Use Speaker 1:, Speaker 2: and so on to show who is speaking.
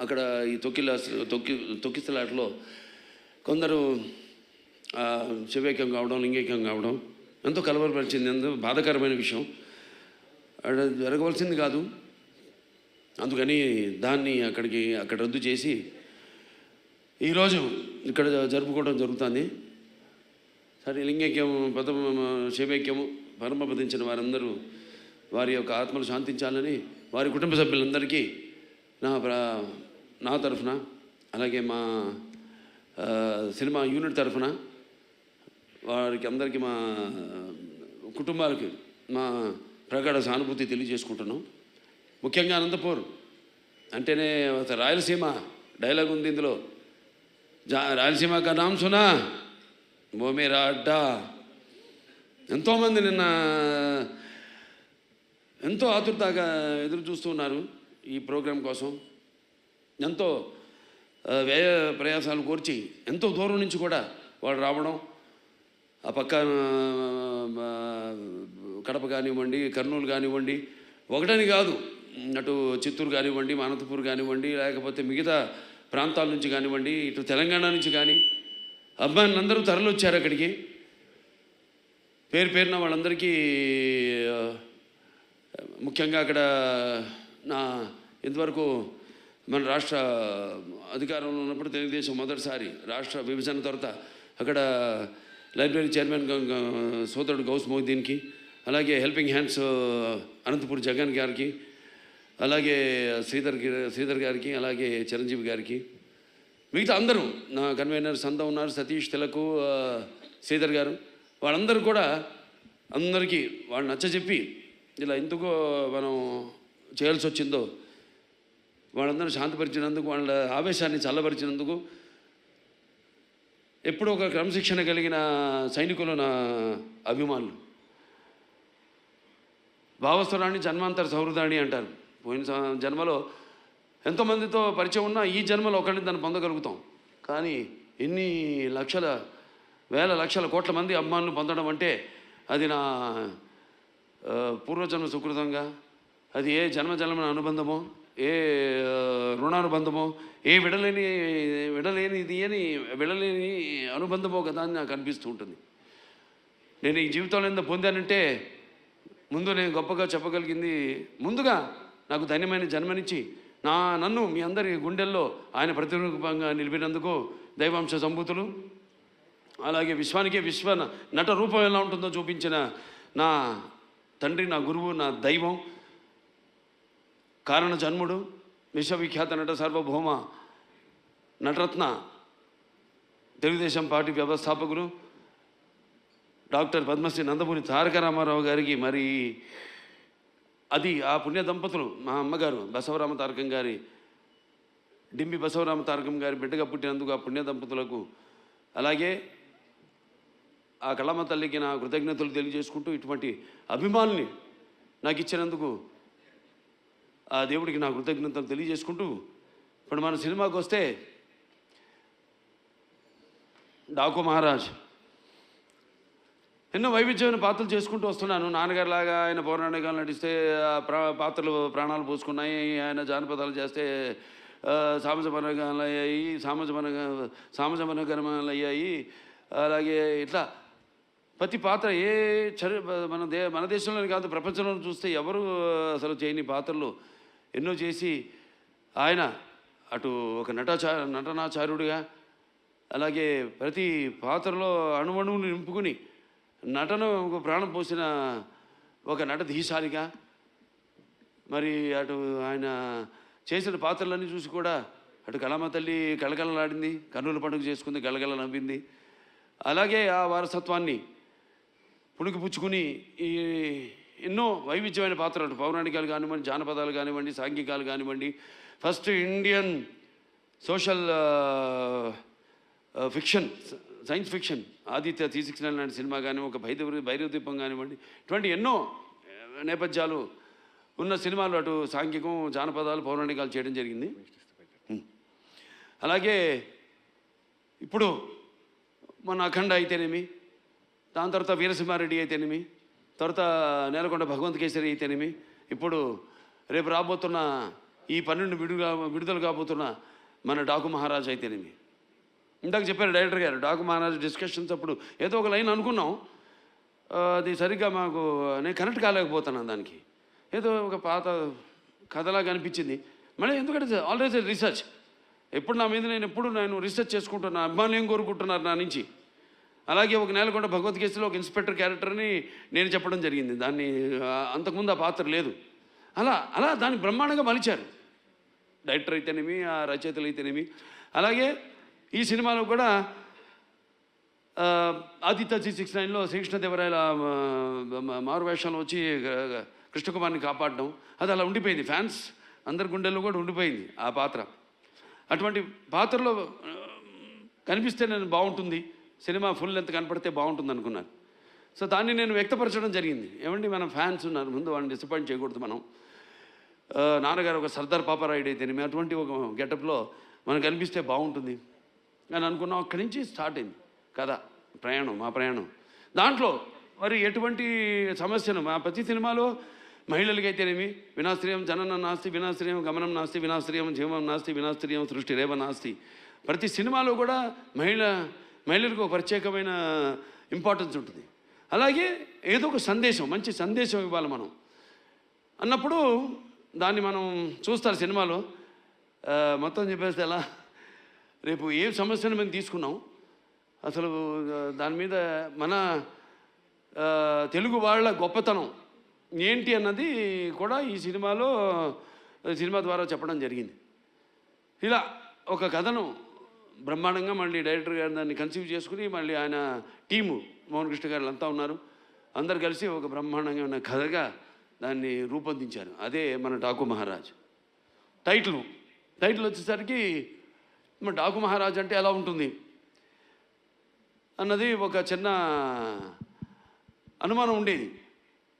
Speaker 1: అక్కడ ఈ తొక్కిసలాటలో కొందరు శివైక్యం కావడం, లింగైక్యం కావడం ఎంతో కలవరపరిచింది, ఎంతో బాధాకరమైన విషయం. అది జరగవలసింది కాదు. అందుకని దాన్ని అక్కడ రద్దు చేసి ఈరోజు ఇక్కడ జరుపుకోవడం జరుగుతుంది. సరే, లింగైక్యం, శివైక్యము పరమపదించిన వారందరూ వారి యొక్క ఆత్మలు శాంతించాలని వారి కుటుంబ సభ్యులందరికీ నా తరఫున, అలాగే మా సినిమా యూనిట్ తరఫున వారికి అందరికీ, మా కుటుంబాలకి మా ప్రగాఢ సానుభూతి తెలియజేసుకుంటున్నాం. ముఖ్యంగా అనంతపూర్ అంటేనే రాయలసీమ డైలాగ్ ఉంది ఇందులో. రాయలసీమ కా నామ్ సునా ఓ మేరా అడ్డా. ఎంతోమంది నిన్న ఎంతో ఆతురతగా ఎదురు చూస్తూ ఉన్నారు ఈ ప్రోగ్రాం కోసం. ఎంతో వ్యయ ప్రయాసాలు కోర్చి ఎంతో దూరం నుంచి కూడా వాళ్ళు రావడం, ఆ పక్క కడప కానివ్వండి, కర్నూలు కానివ్వండి, ఒకటని కాదు, అటు చిత్తూరు కానివ్వండి, అనంతపూర్ కానివ్వండి, లేకపోతే మిగతా ప్రాంతాల నుంచి కానివ్వండి, ఇటు తెలంగాణ నుంచి కానీ అబ్బాయిలందరూ తరలి వచ్చారు అక్కడికి. పేరున వాళ్ళందరికీ ముఖ్యంగా అక్కడ ఇంతవరకు మన రాష్ట్ర అధికారంలో ఉన్నప్పుడు తెలుగుదేశం మొదటిసారి రాష్ట్ర విభజన తర్వాత అక్కడ లైబ్రరీ చైర్మన్ సోదరుడు గౌస్ మొహిద్దీన్కి, అలాగే హెల్పింగ్ హ్యాండ్స్ అనంతపూర్ జగన్ గారికి, అలాగే శ్రీధర్ గారికి, అలాగే చిరంజీవి గారికి, మిగతా అందరూ నా కన్వీనర్ సంద ఉన్నారు, సతీష్ తిలకు, శ్రీధర్ గారు, వాళ్ళందరూ కూడా అందరికీ వాళ్ళు నచ్చజెప్పి ఇలా ఎందుకో మనం చేయాల్సి వచ్చిందో వాళ్ళందరూ శాంతపరిచినందుకు, వాళ్ళ ఆవేశాన్ని చల్లబరిచినందుకు, ఎప్పుడూ ఒక క్రమశిక్షణ కలిగిన సైనికులు నా అభిమానులు. భావస్థురాన్ని జన్మాంతర సౌహృదాన్ని అంటారు. పోయిన జన్మలో ఎంతోమందితో పరిచయం ఉన్నా ఈ జన్మలో ఒకరిని దాన్ని పొందగలుగుతాం. కానీ ఎన్ని లక్షల, వేల లక్షల కోట్ల మంది అభిమానులు పొందడం అంటే అది నా పూర్వజన్మ సుకృతంగా, అది ఏ జన్మజన్మ అనుబంధమో, ఏ రుణానుబంధమో, ఏ విడలేని అనుబంధమో కదా అని నాకు అనిపిస్తూ ఉంటుంది. నేను ఈ జీవితంలో ఎంత పొందానంటే ముందు నేను గొప్పగా చెప్పగలిగింది, ముందుగా నాకు ధన్యమైన జన్మనిచ్చి నన్ను మీ అందరి గుండెల్లో ఆయన ప్రతిరూపంగా నిలిపినందుకు దైవాంశ సంభూతులు, అలాగే విశ్వానికే విశ్వ నట రూపం ఎలా ఉంటుందో చూపించిన నా తండ్రి, నా గురువు, నా దైవం, కారణ జన్ముడు, విశ్వవిఖ్యాత నట సార్వభౌమ నటరత్న, తెలుగుదేశం పార్టీ వ్యవస్థాపకులు డాక్టర్ పద్మశ్రీ నందమూరి తారక రామారావు గారికి, మరి అది ఆ పుణ్య దంపతులు, మా అమ్మగారు బసవరామ తారకం గారి, డింబి బసవరామ తారకం గారి బిడ్డగా పుట్టినందుకు ఆ పుణ్య దంపతులకు, అలాగే ఆ కళమ్మ తల్లికి నా కృతజ్ఞతలు తెలియజేసుకుంటూ, ఇటువంటి అభిమానుల్ని నాకు ఇచ్చినందుకు ఆ దేవుడికి నా కృతజ్ఞతలు తెలియజేసుకుంటూ, ఇప్పుడు మన సినిమాకి వస్తే డాకు మహారాజ్ ఎన్నో వైవిధ్యమైన పాత్రలు చేసుకుంటూ వస్తున్నాను. నాన్నగారిలాగా ఆయన పౌరాణికాలు నటిస్తే పాత్రలు ప్రాణాలు పోసుకున్నాయి, ఆయన జానపదాలు చేస్తే సామజమనగరమాలు అయ్యాయి. అలాగే ఇట్లా ప్రతి పాత్ర మన దేశంలోనే కాదు ప్రపంచంలో చూస్తే ఎవరు అసలు చేయని పాత్రలు ఎన్నో చేసి ఆయన అటు ఒక నటనాచార్యుడిగా, అలాగే ప్రతి పాత్రలో అణువణువుని నింపుకుని నటన ప్రాణం పోసిన ఒక నటధీశాలిగా, మరి అటు ఆయన చేసిన పాత్రలన్నీ చూసి కూడా అటు కళమ్మ తల్లి కళకళలాడింది, కన్నుల పండుగ చేసుకుంది, గలగల నవ్వింది. అలాగే ఆ వారసత్వాన్ని పుణికిపుచ్చుకుని ఈ ఎన్నో వైవిధ్యమైన పాత్రలు, పౌరాణికాలు కానివ్వండి, జానపదాలు కానివ్వండి, సాంఘికాలు కానివ్వండి, first Indian social fiction, science fiction Aditya 369 లాంటి సినిమా కానీ, ఒక భైరవ దీపం కానివ్వండి, ఇటువంటి ఎన్నో నేపథ్యాలు ఉన్న సినిమాలు, అటు సాంఘికం, జానపదాలు, పౌరాణికాలు చేయడం జరిగింది. అలాగే ఇప్పుడు మన అఖండ అయితేనేమి, దాని తర్వాత వీరసింహారెడ్డి అయితేనేమి, తర్వాత నేలకొండ భగవంత్ కేసరి అయితేనేమి, ఇప్పుడు రేపు రాబోతున్న ఈ 12 విడుదల కాబోతున్న మన డాకు మహారాజ్ అయితేనేమి. ఇందాక చెప్పారు డైరెక్టర్ గారు, డాకు మహారాజ్ డిస్కషన్స్ అప్పుడు ఏదో ఒక లైన్ అనుకున్నాం, అది సరిగ్గా మాకు నేను కనెక్ట్ కాలేకపోతున్నాను దానికి. ఏదో ఒక పాత కథలాగా అనిపించింది. మళ్ళీ ఎందుకంటే ఆల్వేస్ రీసెర్చ్, ఎప్పుడు నా మీద నేను రీసెర్చ్ చేసుకుంటున్నా, అభిమానులు ఏం కోరుకుంటున్నారు నా నుంచి. అలాగే ఒక నేలకొండ భగవద్గీతలో ఒక ఇన్స్పెక్టర్ క్యారెక్టర్ని నేను చెప్పడం జరిగింది. దాన్ని అంతకుముందు ఆ పాత్ర లేదు. అలా దాన్ని బ్రహ్మాండంగా మలిచారు డైరెక్టర్ అయితేనేమి, ఆ రచయితలు అయితేనేమి. అలాగే ఈ సినిమాలో కూడా ఆదిత్య 69లో శ్రీకృష్ణదేవరాయల మారువేషంలో వచ్చి కృష్ణకుమార్ని కాపాడడం, అది అలా ఉండిపోయింది. ఫ్యాన్స్ అందరి గుండెల్లో కూడా ఉండిపోయింది ఆ పాత్ర. అటువంటి పాత్రలో కనిపిస్తే నేను బాగుంటుంది, సినిమా ఫుల్ లెంత్ కనపడితే బాగుంటుంది అనుకున్నాను. సో దాన్ని నేను వ్యక్తపరచడం జరిగింది. ఏమండి, మన ఫ్యాన్స్ ఉన్నారు, ముందు వాళ్ళని డిసప్పాయింట్ చేయకూడదు మనం. నాన్నగారు ఒక సర్దార్ పాపారాయుడు అయితేనేమి అటువంటి ఒక గెటప్లో మనకు కనిపిస్తే బాగుంటుంది అని అనుకున్నాం. అక్కడి నుంచి స్టార్ట్ అయింది కథ, మా ప్రయాణం. దాంట్లో మరి ఎటువంటి సమస్యను మా ప్రతి సినిమాలో మహిళలకైతేనేమి వినాశ్రయం జననం నాస్తి, వినాశ్రయం గమనం నాస్తి, వినాశ్రయం జీవం నాస్తి, వినాశ్రయం సృష్టి రేవ నాస్తి. ప్రతి సినిమాలో కూడా మహిళలకు ఒక ప్రత్యేకమైన ఇంపార్టెన్స్ ఉంటుంది. అలాగే ఏదో ఒక సందేశం, మంచి సందేశం ఇవ్వాలి మనం అన్నప్పుడు దాన్ని మనం చూస్తారు సినిమాలో. మొత్తం చెప్పేస్తే ఎలా, రేపు ఏ సమస్యను మేము తీసుకున్నాం, అసలు దాని మీద మన తెలుగు వాళ్ళ గొప్పతనం ఏంటి అన్నది కూడా ఈ సినిమా ద్వారా చెప్పడం జరిగింది. ఇలా ఒక కథను బ్రహ్మాండంగా మళ్ళీ డైరెక్టర్ గారు దాన్ని కన్సీవ్ చేసుకుని, మళ్ళీ ఆయన టీము మోహన్ కృష్ణ గారు అంతా ఉన్నారు, అందరు కలిసి ఒక బ్రహ్మాండంగా ఉన్న కథగా దాన్ని రూపొందించారు. అదే మన డాకు మహారాజ్. టైటిల్ వచ్చేసరికి మన డాకు మహారాజ్ అంటే ఎలా ఉంటుంది అన్నది ఒక చిన్న అనుమానం ఉండేది.